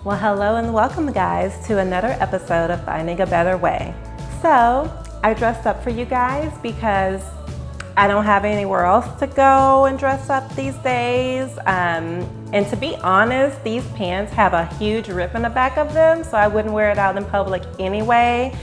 Well, hello and welcome, guys, to another episode of Finding a Better Way. So, I dressed up for you guys because I don't have anywhere else to go and dress up these days. And to be honest, these pants have a huge rip in the back of them, so I wouldn't wear it out in public anyway.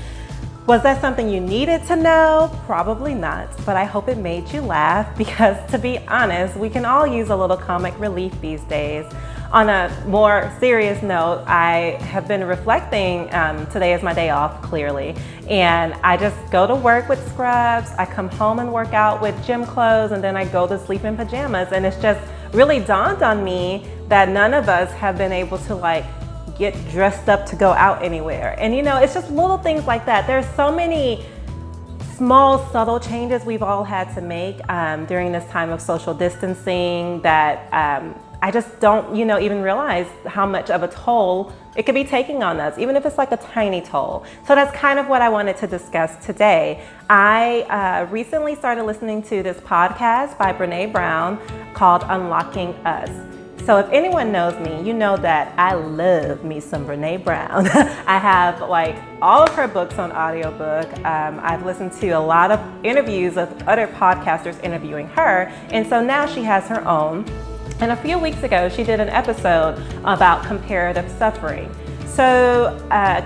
Was that something you needed to know? Probably not, but I hope it made you laugh because, to be honest, we can all use a little comic relief these days. On a more serious note, I have been reflecting. Today is my day off, clearly, and I just go to work with scrubs. I come home and work out with gym clothes, and then I go to sleep in pajamas. And it's just really dawned on me that none of us have been able to get dressed up to go out anywhere. And it's just little things like that. There's so many small, subtle changes we've all had to make during this time of social distancing that I just don't, even realize how much of a toll it could be taking on us, even if it's like a tiny toll. So that's kind of what I wanted to discuss today. I recently started listening to this podcast by Brene Brown called Unlocking Us. So if anyone knows me, you know that I love me some Brene Brown. I have all of her books on audiobook. I've listened to a lot of interviews of other podcasters interviewing her. And so now she has her own. And a few weeks ago, she did an episode about comparative suffering. So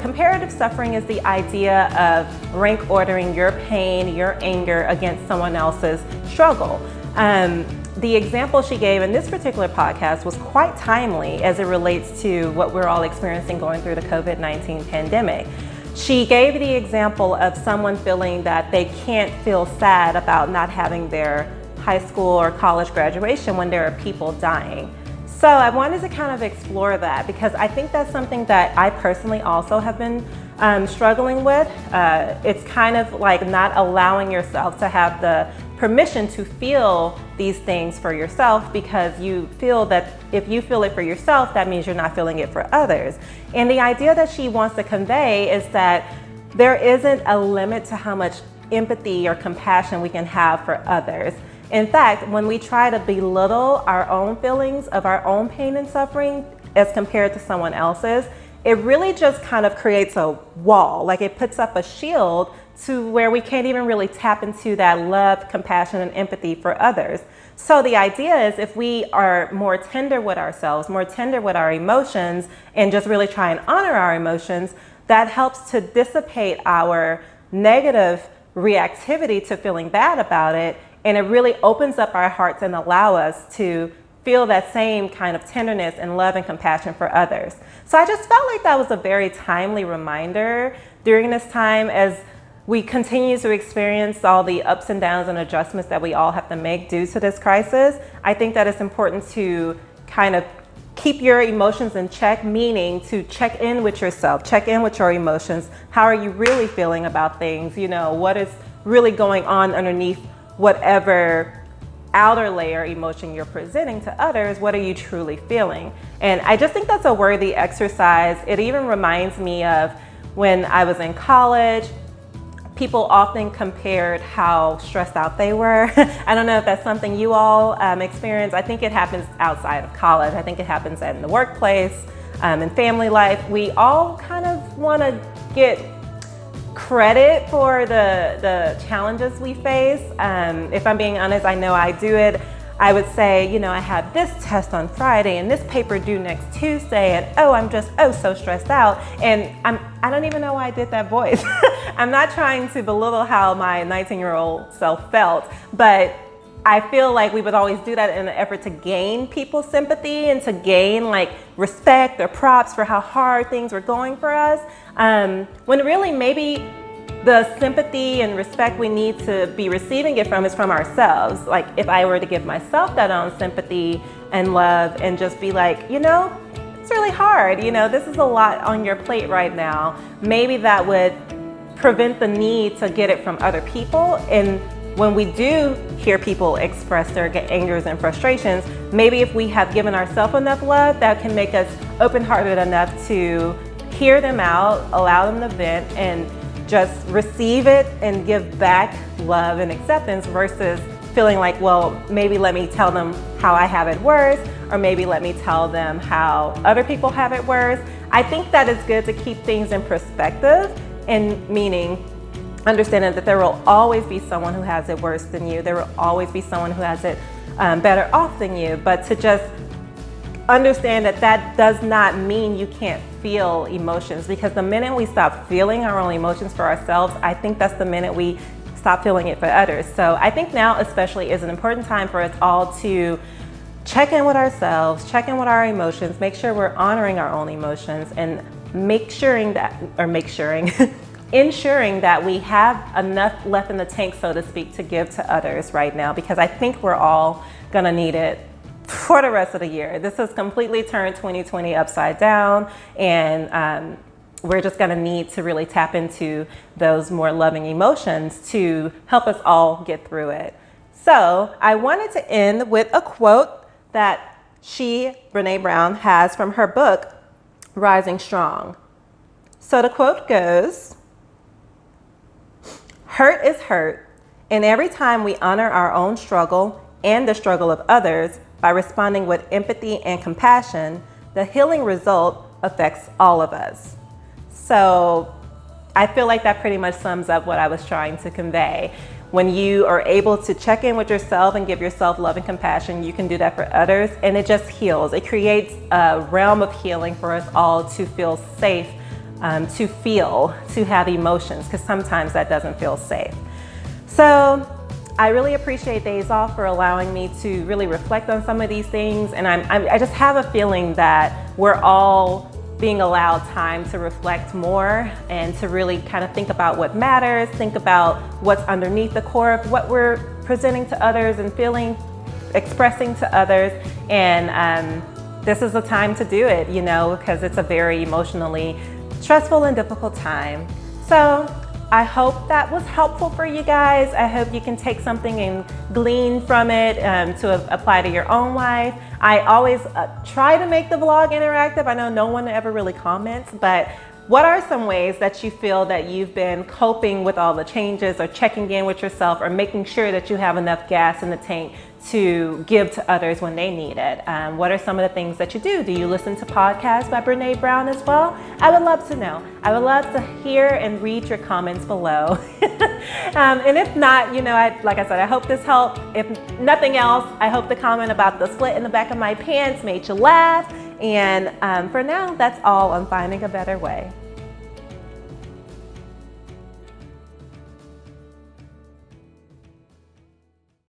comparative suffering is the idea of rank ordering your pain, your anger against someone else's struggle. The example she gave in this particular podcast was quite timely as it relates to what we're all experiencing going through the COVID-19 pandemic. She gave the example of someone feeling that they can't feel sad about not having their high school or college graduation when there are people dying. So I wanted to kind of explore that because I think that's something that I personally also have been struggling with. It's kind of like not allowing yourself to have the permission to feel these things for yourself because you feel that if you feel it for yourself, that means you're not feeling it for others. And the idea that she wants to convey is that there isn't a limit to how much empathy or compassion we can have for others. In fact, when we try to belittle our own feelings of our own pain and suffering as compared to someone else's, it really just kind of creates a wall. It puts up a shield to where we can't even really tap into that love, compassion, and empathy for others. So the idea is if we are more tender with ourselves, more tender with our emotions, and just really try and honor our emotions, that helps to dissipate our negative reactivity to feeling bad about it. And it really opens up our hearts and allow us to feel that same kind of tenderness and love and compassion for others. So I just felt like that was a very timely reminder during this time as we continue to experience all the ups and downs and adjustments that we all have to make due to this crisis. I think that it's important to kind of keep your emotions in check, meaning to check in with yourself, check in with your emotions. How are you really feeling about things? What is really going on underneath whatever outer layer emotion you're presenting to others? What are you truly feeling? And I just think that's a worthy exercise. It even reminds me of when I was in college. People often compared how stressed out they were. I don't know if that's something you all experience. I think it happens outside of college. I think it happens in the workplace, in family life. We all kind of want to get credit for the challenges we face. If I'm being honest, I know I do it. I would say, I have this test on Friday and this paper due next Tuesday, and I'm just so stressed out. And I don't even know why I did that voice. I'm not trying to belittle how my 19-year-old self felt, but I feel like we would always do that in an effort to gain people's sympathy and to gain respect or props for how hard things were going for us. When really maybe the sympathy and respect we need to be receiving it from is from ourselves. If I were to give myself that own sympathy and love and just be it's really hard. This is a lot on your plate right now. Maybe that would prevent the need to get it from other people. And when we do hear people express their angers and frustrations, maybe if we have given ourselves enough love, that can make us open-hearted enough to hear them out, allow them to vent, and just receive it and give back love and acceptance versus feeling like, well, maybe let me tell them how I have it worse, or maybe let me tell them how other people have it worse. I think that it's good to keep things in perspective, and meaning understanding that there will always be someone who has it worse than you. There will always be someone who has it better off than you, but to just understand that that does not mean you can't feel emotions, because the minute we stop feeling our own emotions for ourselves, I think that's the minute we stop feeling it for others. So I think now especially is an important time for us all to check in with ourselves, check in with our emotions, make sure we're honoring our own emotions, and ensuring that we have enough left in the tank, so to speak, to give to others right now, because I think we're all gonna need it for the rest of the year. This has completely turned 2020 upside down, and we're just gonna need to really tap into those more loving emotions to help us all get through it. So I wanted to end with a quote that Brené Brown, has from her book, Rising Strong. So the quote goes, "Hurt is hurt, and every time we honor our own struggle and the struggle of others by responding with empathy and compassion, the healing result affects all of us." So I feel like that pretty much sums up what I was trying to convey. When you are able to check in with yourself and give yourself love and compassion, you can do that for others, and it just heals. It creates a realm of healing for us all to feel safe, to feel, to have emotions, because sometimes that doesn't feel safe. So I really appreciate Days Off for allowing me to really reflect on some of these things, and I just have a feeling that we're all being allowed time to reflect more and to really kind of think about what matters, think about what's underneath the core of what we're presenting to others and feeling, expressing to others. And this is the time to do it, because it's a very emotionally stressful and difficult time. So I hope that was helpful for you guys. I hope you can take something and glean from it to apply to your own life. I always try to make the vlog interactive. I know no one ever really comments, but what are some ways that you feel that you've been coping with all the changes, or checking in with yourself, or making sure that you have enough gas in the tank to give to others when they need it? What are some of the things that you do? Do you listen to podcasts by Brené Brown as well? I would love to know. I would love to hear and read your comments below. And if not, like I said, I hope this helped. If nothing else, I hope the comment about the slit in the back of my pants made you laugh. And for now, that's all on Finding a Better Way.